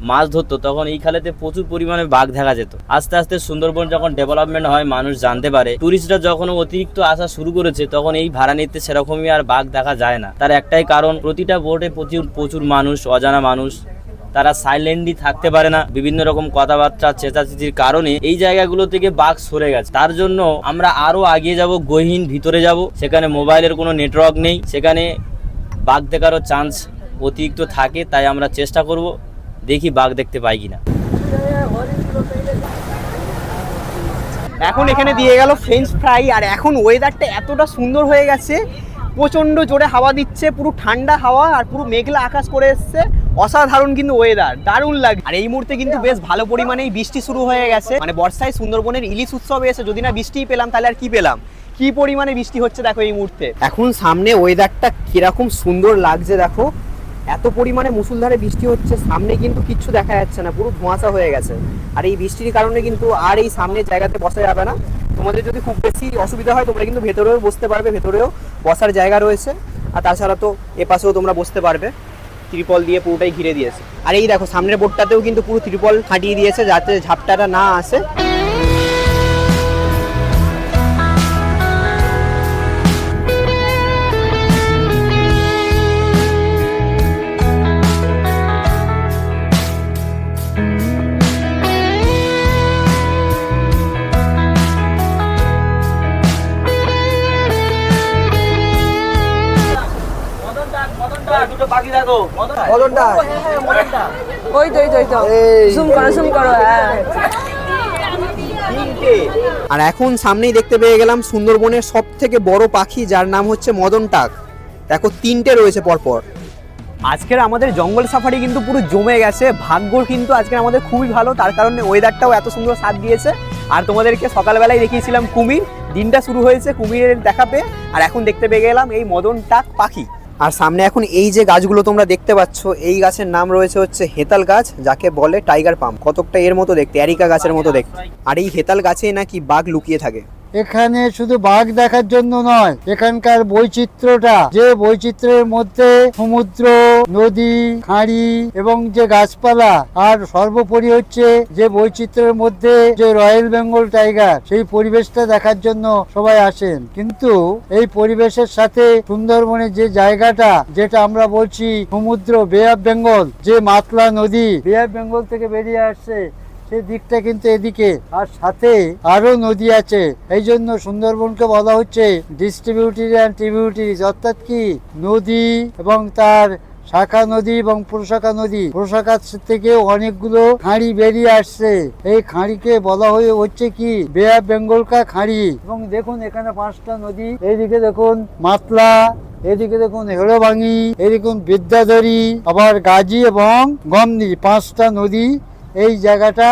মাছ ধরতো, তখন এই খালেতে প্রচুর পরিমাণে বাঘ দেখা যেত। আস্তে আস্তে সুন্দরবন যখন ডেভেলপমেন্ট হয়, মানুষ জানতে পারে, টুরিস্টরা যখন অতিরিক্ত আসা শুরু করেছে, তখন এই ভাড়ানিতে সেরকমই আর বাঘ দেখা যায় না। তার একটাই কারণ, প্রতিটা বোটে প্রচুর মানুষ, অজানা মানুষ, তারা সাইলেন্টলি থাকতে পারে না। বিভিন্ন রকম কথাবার্তা চেঁচাচেঁচির কারণে এই জায়গাগুলো থেকে বাঘ সরে গেছে। তার জন্য আমরা আরো আগিয়ে যাব, গহীন ভিতরে যাব, সেখানে মোবাইলের কোনো নেটওয়ার্ক নেই, সেখানে বাঘ দেখারও চান্স অতিরিক্ত থাকে। তাই আমরা চেষ্টা করব দেখি বাঘ দেখতে পাই কিনা। এখন এখানে দিয়ে গেল ফ্রেঞ্চ ফ্রাই, আর এখন ওয়েদারটা এতটা সুন্দর হয়ে গেছে, প্রচণ্ড জোরে হাওয়া দিচ্ছে, পুরো ঠান্ডা হাওয়া আর পুরো মেঘলা আকাশ করে এসছে, অসাধারণ কিন্তু ওয়েদার, দারুণ লাগে। আর এই মুহূর্তে কিন্তু বেশ ভালো পরিমাণেই বৃষ্টি শুরু হয়ে গেছে, মানে বর্ষায় সুন্দরবনের ইলিশ উৎসবে এসে যদি না বৃষ্টিই পেলাম তাহলে আর কি পেলাম, কি পরিমাণে বৃষ্টি হচ্ছে দেখো এই মুহূর্তে। এখন সামনে ওয়েদারটা কিরকম সুন্দর লাগছে দেখো, এত পরিমাণে মুষলধারে বৃষ্টি হচ্ছে, সামনে কিন্তু কিচ্ছু দেখা যাচ্ছে না, পুরো ধোঁয়াশা হয়ে গেছে। আর এই বৃষ্টির কারণে কিন্তু আর এই সামনের জায়গাতে বসা যাবে না, তোমাদের যদি খুব বেশি অসুবিধা হয় তোমরা কিন্তু ভেতরেও বসতে পারবে, ভেতরেও বসার জায়গা রয়েছে। আর তাছাড়া তো এপাশেও তোমরা বসতে পারবে, ত্রিপল দিয়ে পুরোটাই ঘিরে দিয়েছে। আর এই দেখো সামনের বোর্ডটাতেও কিন্তু পুরো ত্রিপল খাটিয়ে দিয়েছে যাতে ঝাপটাটা না আসে। ওই তো জুম করো হ্যাঁ। আর এখন সামনেই দেখতে পেয়ে গেলাম সুন্দরবনের সব থেকে বড় পাখি, যার নাম হচ্ছে মদন টাক। দেখো 3টে রয়েছে পরপর। আজকের আমাদের জঙ্গল সাফারি কিন্তু পুরো জমে গেছে, ভাগ্য কিন্তু আজকে আমাদের খুবই ভালো, তার কারণে ওয়েদারটাও এত সুন্দর সাথ দিয়েছে। আর তোমাদেরকে সকালবেলায় দেখিয়েছিলাম কুমির, দিনটা শুরু হয়েছে কুমিরের দেখা পেয়ে, আর এখন দেখতে পেয়ে গেলাম এই মদন টাক পাখি। আর সামনে এখন এই যে গাছগুলো তোমরা দেখতে পাচ্ছ, এই গাছের নাম রয়েছে হচ্ছে হেতাল গাছ, যাকে বলে টাইগার পাম। কতকটা এর মতো দেখতে, এরিকা গাছের মতো দেখতে। আর এই হেতাল গাছে নাকি বাঘ লুকিয়ে থাকে। এখানে শুধু বাঘ দেখার জন্য নয়, এখানকার বৈচিত্র্যটা, যে বৈচিত্র্যের মধ্যে সমুদ্র, নদী, খাঁড়ি এবং যে গাছপালা, আর সর্বোপরি হচ্ছে যে বৈচিত্র্যের মধ্যে যে রয়্যাল বেঙ্গল টাইগার, সেই পরিবেশটা দেখার জন্য সবাই আসেন। কিন্তু এই পরিবেশের সাথে সুন্দরবনের যে জায়গাটা, যেটা আমরা বলছি সমুদ্র, বে অফ বেঙ্গল, যে মাতলা নদী বে অফ বেঙ্গল থেকে বেরিয়ে আসছে, সেই দিকটা কিন্তু এদিকে, আর সাথে আরো নদী আছে। এই জন্য সুন্দরবনকে বলা হচ্ছে ডিস্ট্রিবিউটারি অ্যান্ড ট্রিবিউটারিজ, অর্থাৎ কি নদী এবং তার শাখা নদী এবং প্রশাখা নদী, প্রশাখা থেকে অনেকগুলো খাঁড়ি বেরিয়ে আসছে। এই খাঁড়িকে বলা হচ্ছে কি বে অফ বেঙ্গল কা খাঁড়ি। এবং দেখুন এখানে 5টা নদী, এইদিকে দেখুন মাতলা, এদিকে দেখুন হেড়োভাঙি, এদিকে বিদ্যাধরী, আবার গাজী এবং গমনি, 5টা নদী এই জায়গাটা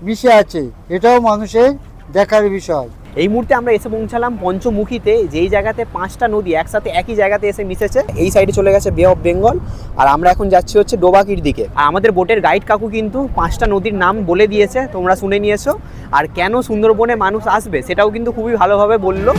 মিশে আছে। এটাও মানুষের দেখার বিষয়। এই মুহূর্তে আমরা এসে পৌঁছালাম পঞ্চমুখীতে, যেই জায়গাতে 5টা নদী একসাথে একই জায়গাতে এসে মিশেছে। এই সাইডে চলে গেছে বে অফ বেঙ্গল, আর আমরা এখন যাচ্ছি হচ্ছে ডোবাকির দিকে। আর আমাদের বোটের গাইড কাকু কিন্তু 5টা নদীর নাম বলে দিয়েছে, তোমরা শুনে নিয়েছো। আর কেন সুন্দরবনে মানুষ আসবে সেটাও কিন্তু খুবই ভালোভাবে বললো।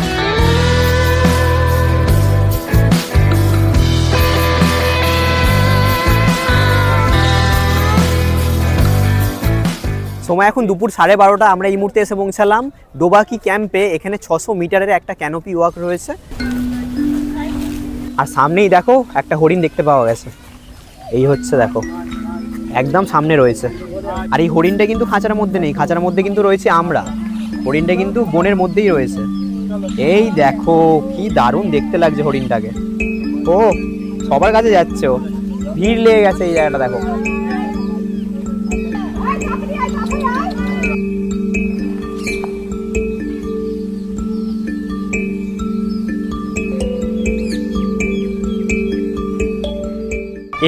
সময় এখন দুপুর 12:30। আমরা এই মুহূর্তে এসে পৌঁছালাম ডোবাকি ক্যাম্পে। এখানে 600 মিটারের একটা ক্যানোপি ওয়াক রয়েছে, আর সামনেই দেখো একটা হরিণ দেখতে পাওয়া গেছে। এই হচ্ছে দেখো একদম সামনে রয়েছে। আর এই হরিণটা কিন্তু খাঁচার মধ্যে নেই, খাঁচার মধ্যে কিন্তু রয়েছে আমরা। হরিণটা কিন্তু বনের মধ্যেই রয়েছে। এই দেখো কি দারুণ দেখতে লাগছে হরিণটাকে। ও সবার কাছে যাচ্ছে, ও ভিড় লেগে গেছে এই জায়গাটা দেখো।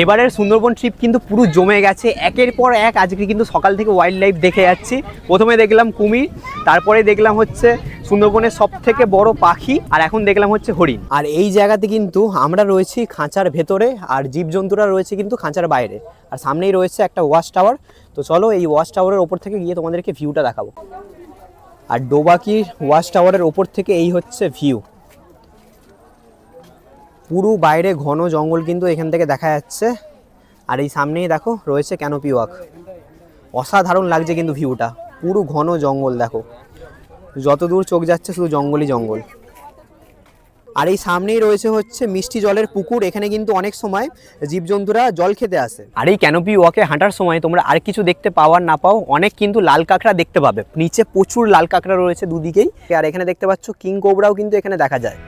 এবারের সুন্দরবন ট্রিপ কিন্তু পুরো জমে গেছে, একের পর এক। আজকে কিন্তু সকাল থেকে ওয়াইল্ড লাইফ দেখে যাচ্ছি। প্রথমে দেখলাম কুমির, তারপরে দেখলাম হচ্ছে সুন্দরবনের সব থেকে বড় পাখি, আর এখন দেখলাম হচ্ছে হরিণ। আর এই জায়গাতে কিন্তু আমরা রয়েছি খাঁচার ভেতরে, আর জীবজন্তুরা রয়েছে কিন্তু খাঁচার বাইরে। আর সামনেই রয়েছে একটা ওয়াচ টাওয়ার। তো চলো এই ওয়াচ টাওয়ারের ওপর থেকে গিয়ে তোমাদেরকে ভিউটা দেখাবো। আর ডোবাকির ওয়াচ টাওয়ারের ওপর থেকে এই হচ্ছে ভিউ। পুরো বাইরে ঘন জঙ্গল কিন্তু এখান থেকে দেখা যাচ্ছে। আর এই সামনেই দেখো রয়েছে ক্যানোপি ওয়াক। অসাধারণ লাগছে কিন্তু ভিউটা, পুরো ঘন জঙ্গল দেখো, যত দূর চোখ যাচ্ছে শুধু জঙ্গলই জঙ্গল। আর এই সামনেই রয়েছে হচ্ছে মিষ্টি জলের পুকুর, এখানে কিন্তু অনেক সময় জীবজন্তুরা জল খেতে আসে। আর এই ক্যানোপি ওয়াকে হাঁটার সময় তোমরা আর কিছু দেখতে পাও আর না পাও, অনেক কিন্তু লাল কাঁকড়া দেখতে পাবে। নিচে প্রচুর লাল কাঁকড়া রয়েছে দুদিকেই। আর এখানে দেখতে পাচ্ছ কিং কোবরাও কিন্তু এখানে দেখা যায়।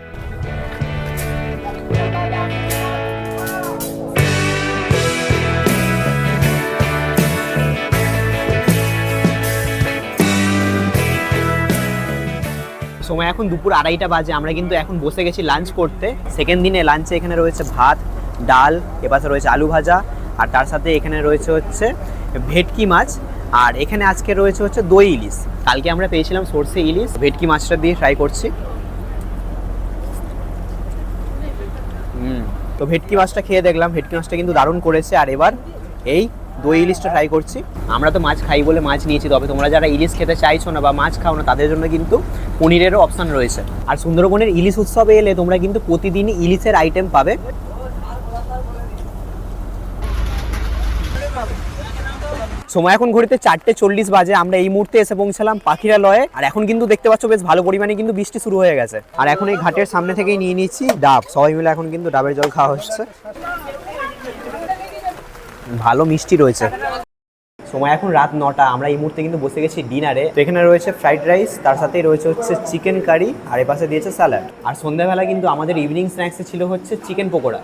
সময় এখন দুপুর 2:30 বাজে, আমরা কিন্তু এখন বসে গেছি লাঞ্চ করতে। সেকেন্ড দিনে লাঞ্চে এখানে রয়েছে ভাত, ডাল, এপাশে রয়েছে আলু ভাজা, আর তার সাথে এখানে রয়েছে হচ্ছে ভেটকি মাছ, আর এখানে আজকে রয়েছে হচ্ছে দই ইলিশ। কালকে আমরা পেয়েছিলাম সর্ষে ইলিশ, ভেটকি মাছটা দিয়ে ট্রাই করছি। তো ভেটকি মাছটা খেয়ে দেখলাম, ভেটকি মাছটা কিন্তু দারুণ করেছে। আর এবার এই দই ইলিশটা ট্রাই করছি। আমরা তো মাছ খাই বলে মাছ নিয়েছি, তবে তোমরা যারা ইলিশ খেতে চাইছো না বা মাছ খাও না তাদের জন্য কিন্তু পনিরেরও অপশান রয়েছে। আর সুন্দরবনের ইলিশ উৎসবে এলে তোমরা কিন্তু প্রতিদিনই ইলিশের আইটেম পাবে। সময় এখন ঘড়িতে 4:40 বাজে, আমরা এই মুহূর্তে এসে পৌঁছালাম পাখিরালয়ে। আর এখন কিন্তু দেখতে পাচ্ছ বেশ ভালো পরিমাণে কিন্তু বৃষ্টি শুরু হয়ে গেছে। আর এখন এই ঘাটের সামনে থেকেই নিয়ে নিচ্ছি ডাব, সবাই মিলে এখন কিন্তু ডাবের জল খাওয়া হচ্ছে। ভালো মিষ্টি রয়েছে। সময় এখন রাত 9টা, আমরা এই মুহূর্তে কিন্তু বসে গেছি ডিনারে। তো এখানে রয়েছে ফ্রাইড রাইস, তার সাথেই রয়েছে হচ্ছে চিকেন কারি, আর এপাশে দিয়েছে স্যালাড। আর সন্ধ্যাবেলা কিন্তু আমাদের ইভিনিং স্ন্যাক্সে ছিল হচ্ছে চিকেন পকোড়া।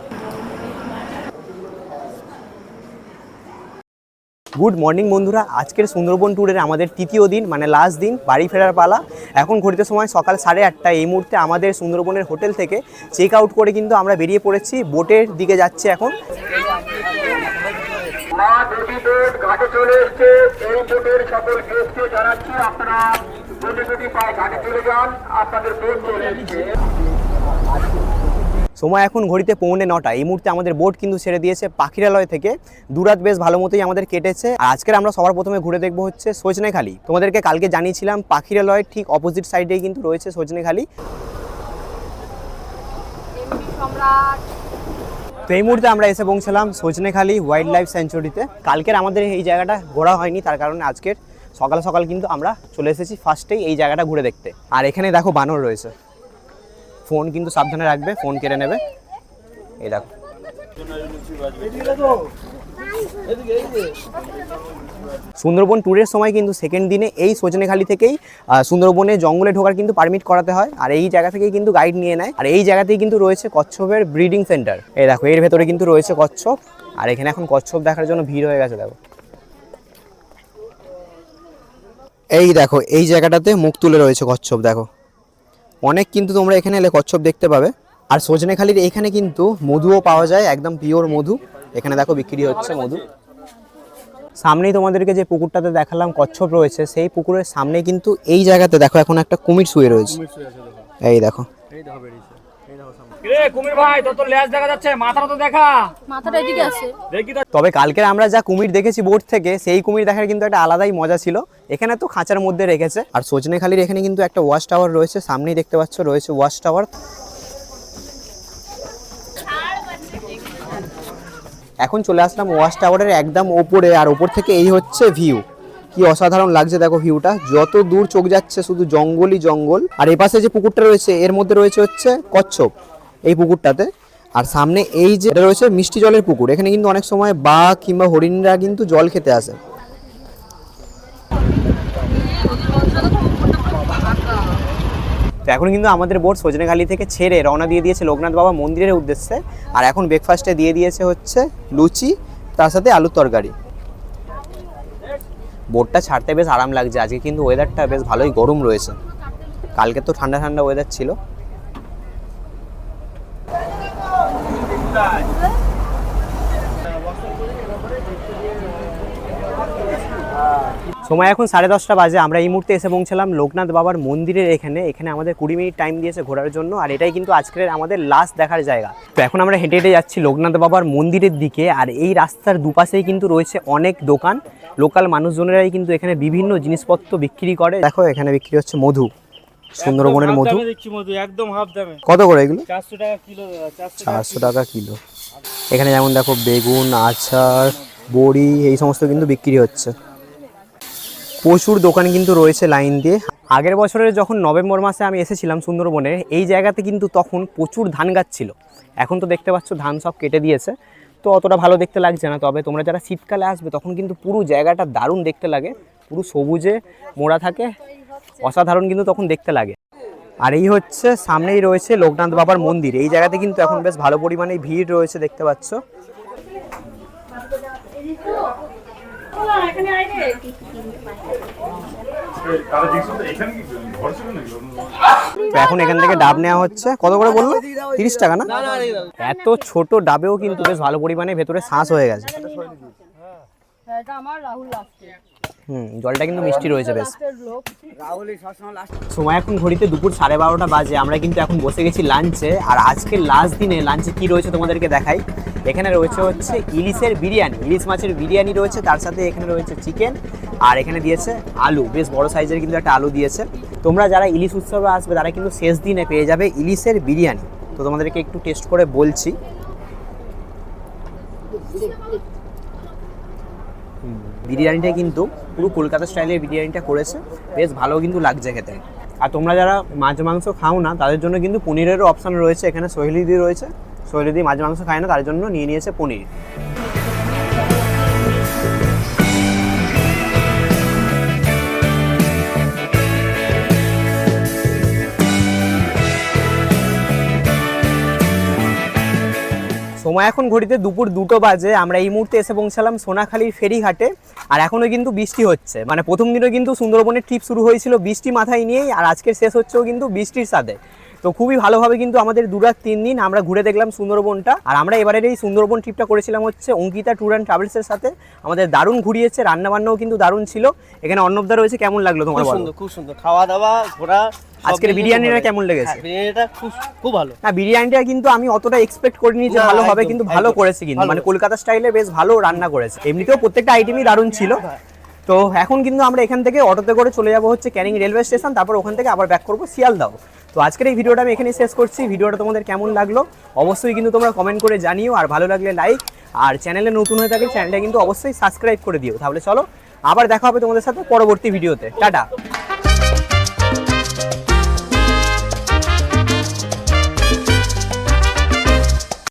গুড মর্নিং বন্ধুরা, আজকের সুন্দরবন ট্যুরের আমাদের তৃতীয় দিন, মানে লাস্ট দিন, বাড়ি ফেরার পালা। এখন ঘড়িতে সময় সকাল 8:30। এই মুহূর্তে আমাদের সুন্দরবনের হোটেল থেকে চেক আউট করে কিন্তু আমরা বেরিয়ে পড়েছি, বোটের দিকে যাচ্ছে এখন। মা দেবী বোট ঘাটে চলে এসছে। এই বোটের সকল গেস্টকে জানাচ্ছি আপনারা যদি পায় ঘাটে চলে যান, আপনাদের বোট চলে এসছে। সময় এখন ঘড়িতে 8:45। এই মুহূর্তে আমাদের বোট কিন্তু ছেড়ে দিয়েছে পাখিরালয় থেকে। দুরাত বেশ ভালো মতোই আমাদের কেটেছে। আর আজকের আমরা সবার প্রথমে ঘুরে দেখবো হচ্ছে সজনেখালি। তোমাদেরকে কালকে জানিয়েছিলাম পাখিরালয়ের ঠিক অপোজিট সাইডেই কিন্তু রয়েছে সজনেখালি। তো এই মুহূর্তে আমরা এসে পৌঁছালাম সজনেখালি ওয়াইল্ড লাইফ স্যাঞ্চুরিতে। কালকের আমাদের এই জায়গাটা ঘোরা হয়নি, তার কারণে আজকের সকাল সকাল কিন্তু আমরা চলে এসেছি ফার্স্টেই এই জায়গাটা ঘুরে দেখতে। আর এখানে দেখো বানর রয়েছে, ফোন কিন্তু সাবধানে রাখবে, ফোন কেড়ে নেবে। এই দেখো সুন্দরবন ট্যুরের সময় কিন্তু সেকেন্ড দিনে এই সজনেখালি থেকেই সুন্দরবনে জঙ্গলে ঢোকার কিন্তু পারমিট করাতে হয়। আর এই জায়গা থেকেই কিন্তু গাইড নিয়ে নেয়। আর এই জায়গাতেই কিন্তু রয়েছে কচ্ছপের ব্রিডিং সেন্টার। এই দেখো এর ভেতরে কিন্তু রয়েছে কচ্ছপ, আর এখানে এখন কচ্ছপ দেখার জন্য ভিড় হয়ে গেছে। দেখো এই দেখো এই জায়গাটাতে মুখ তুলে রয়েছে কচ্ছপ। দেখো অনেক কিন্তু তোমরা এখানে এলে কচ্ছপ দেখতে পাবে। আর সজনেখালির এখানে কিন্তু মধুও পাওয়া যায়, একদম পিওর মধু। এখানে দেখো বিক্রি হচ্ছে মধু। সামনেই তোমাদেরকে যে পুকুরটাতে দেখালাম কচ্ছপ রয়েছে, সেই পুকুরের সামনে কিন্তু এই জায়গাতে দেখো এখন একটা কুমির শুয়ে রয়েছে। এই দেখো তবে কালকের আমরা যা কুমির দেখেছি বোট থেকে, সেই কুমির দেখার কিন্তু একটা আলাদাই মজা ছিল। এখানে তো খাঁচার মধ্যে রেখেছে। আর সজনেখালির এখানে কিন্তু একটা ওয়াচ টাওয়ার রয়েছে, সামনেই দেখতে পাচ্ছ রয়েছে ওয়াচ টাওয়ার। এখন চলে আসলাম ওয়াচ টাওয়ারের একদম ওপরে, আর ওপর থেকে এই হচ্ছে ভিউ। কি অসাধারণ লাগছে দেখো ভিউটা, যত দূর চোখ যাচ্ছে শুধু জঙ্গলই জঙ্গল। আর এই পাশে যে পুকুরটা রয়েছে এর মধ্যে রয়েছে হচ্ছে কচ্ছপ এই পুকুরটাতে। আর সামনে এই যে রয়েছে মিষ্টি জলের পুকুর, এখানে কিন্তু অনেক সময় বাঘ কিংবা হরিণরা কিন্তু জল খেতে আসে। তো এখন কিন্তু আমাদের বোট সজনেখালি থেকে ছেড়ে রওনা দিয়ে দিয়েছে লোকনাথ বাবা মন্দিরের উদ্দেশ্যে। আর এখন ব্রেকফাস্টে দিয়ে দিয়েছে হচ্ছে লুচি, তার সাথে আলুর তরকারি। বোটটা ছাড়তে বেশ আরাম লাগছে। আজকে কিন্তু ওয়েদারটা বেশ ভালোই গরম রয়েছে, কালকে তো ঠান্ডা ঠান্ডা ওয়েদার ছিল। সময় এখন 10:30 বাজে, আমরা এই মুহূর্তে এসে পৌঁছালাম লোকনাথ বাবার মন্দিরের এখানে। এখানে আমাদের 20 মিনিট টাইম দিয়েছে ঘোরার জন্য। আর এটাই কিন্তু আজকের আমাদের লাস্ট দেখার জায়গা। তো এখন আমরা হেঁটে হেঁটে যাচ্ছি লোকনাথ বাবার মন্দিরের দিকে। আর এই রাস্তার দুপাশেই কিন্তু রয়েছে অনেক দোকান, লোকাল মানুষজনেরাই কিন্তু এখানে বিভিন্ন জিনিসপত্র বিক্রি করে। দেখো এখানে বিক্রি হচ্ছে মধু, সুন্দরবনের মধু। একদম হাফ দামে। কত করে এগুলো? 400 টাকা কিলো। 400 টাকা কিলো। এখানে যেমন দেখো বেগুন, আচার, বড়ি এই সমস্ত কিন্তু বিক্রি হচ্ছে। প্রচুর দোকান কিন্তু রয়েছে লাইন দিয়ে। আগের বছরের যখন নভেম্বর মাসে আমি এসেছিলাম সুন্দরবনে, এই জায়গাতে কিন্তু তখন প্রচুর ধান গাছ ছিল। এখন তো দেখতে পাচ্ছ ধান সব কেটে দিয়েছে, তো অতটা ভালো দেখতে লাগছে না। তবে তোমরা যারা শীতকালে আসবে তখন কিন্তু পুরো জায়গাটা দারুণ দেখতে লাগে, পুরো সবুজে মোড়া থাকে, অসাধারণ কিন্তু তখন দেখতে লাগে। আর এই হচ্ছে সামনেই রয়েছে লোকনাথ বাবার মন্দির। এই জায়গাতে কিন্তু এখন বেশ ভালো পরিমাণে ভিড় রয়েছে, দেখতে পাচ্ছ। তো এখন এখান থেকে ডাব নেওয়া হচ্ছে, কত করে বললো? 30 টাকা না? এত ছোট ডাবেও কিন্তু বেশ ভালো পরিমাণে ভেতরে শ্বাস হয়ে গেছে। জলটা কিন্তু মিষ্টি রয়েছে বেশ। সময় এখন ঘড়িতে দুপুর 12:30 বাজে। আমরা কিন্তু এখন বসে গেছি লাঞ্চে। আর আজকের লাস্ট দিনে লাঞ্চে কি রয়েছে তোমাদেরকে দেখাই। এখানে রয়েছে হচ্ছে ইলিশের বিরিয়ানি, ইলিশ মাছের বিরিয়ানি রয়েছে, তার সাথে এখানে রয়েছে চিকেন, আর এখানে দিয়েছে আলু, বেশ বড় সাইজের কিন্তু একটা আলু দিয়েছে। তোমরা যারা ইলিশ উৎসবে আসবে তারা কিন্তু শেষ দিনে পেয়ে যাবে ইলিশের বিরিয়ানি। তো তোমাদেরকে একটু টেস্ট করে বলছি। বিরিয়ানিটা কিন্তু পুরো কলকাতা স্টাইলের বিরিয়ানিটা করেছে, বেশ ভালো কিন্তু লাগছে খেতে। আর তোমরা যারা মাছ মাংস খাও না তাদের জন্য কিন্তু পনিরেরও অপশান রয়েছে। এখানে সোহেলিদি রয়েছে, সোহেলিদি মাছ মাংস খায় না, তার জন্য নিয়ে নিয়েছে পনির। সময় এখন ঘড়িতে দুপুর 2টো বাজে। আমরা এই মুহূর্তে এসে পৌঁছালাম সোনাখালীর ফেরিঘাটে। আর এখনও কিন্তু বৃষ্টি হচ্ছে, মানে প্রথম দিনও কিন্তু সুন্দরবনের ট্রিপ শুরু হয়েছিল বৃষ্টি মাথায় নিয়েই, আর আজকের শেষ হচ্ছেও কিন্তু বৃষ্টির সাথে। তো খুবই ভালোভাবে কিন্তু আমাদের 2 রাত 3 দিন আমরা ঘুরে দেখলাম সুন্দরবনটা। আর আমরা এবারের এই সুন্দরবন ট্রিপটা করেছিলাম হচ্ছে অঙ্কিতা ট্যুর অ্যান্ড ট্রাভেলসের সাথে। আমাদের দারুণ ঘুরিয়েছে, রান্নাবান্নাও কিন্তু দারুণ ছিল। এখানে অর্ণবদা রয়েছে, কেমন লাগলো তোমার? খুব সুন্দর খাওয়া দাওয়া, ঘোরা। আজকের বিরিয়ানিটা কেমন লেগেছে? বিরিয়ানিটা খুব ভালো। না, বিরিয়ানিটা কিন্তু আমি অতটা এক্সপেক্ট করিনি যে ভালো হবে, কিন্তু ভালো করেছে কিন্তু, মানে কলকাতা স্টাইলে বেশ ভালো রান্না করেছে। এমনিতেও প্রত্যেকটা আইটেমই দারুণ ছিল। তো এখন কিন্তু আমরা এখান থেকে অটোতে করে চলে যাব হচ্ছে ক্যানিং রেলওয়ে স্টেশন, তারপর ওখান থেকে আবার ব্যাক করবো শিয়ালদাহ। তো আজকের এই ভিডিওটা আমি এখানেই শেষ করছি। ভিডিওটা তোমাদের কেমন লাগলো অবশ্যই কিন্তু তোমরা কমেন্ট করে জানিও, আর ভালো লাগলে লাইক, আর চ্যানেলে নতুন হয়ে থাকলে চ্যানেলটা কিন্তু অবশ্যই সাবস্ক্রাইব করে দিও। তাহলে চলো আবার দেখা হবে তোমাদের সাথে পরবর্তী ভিডিওতে। টাটা।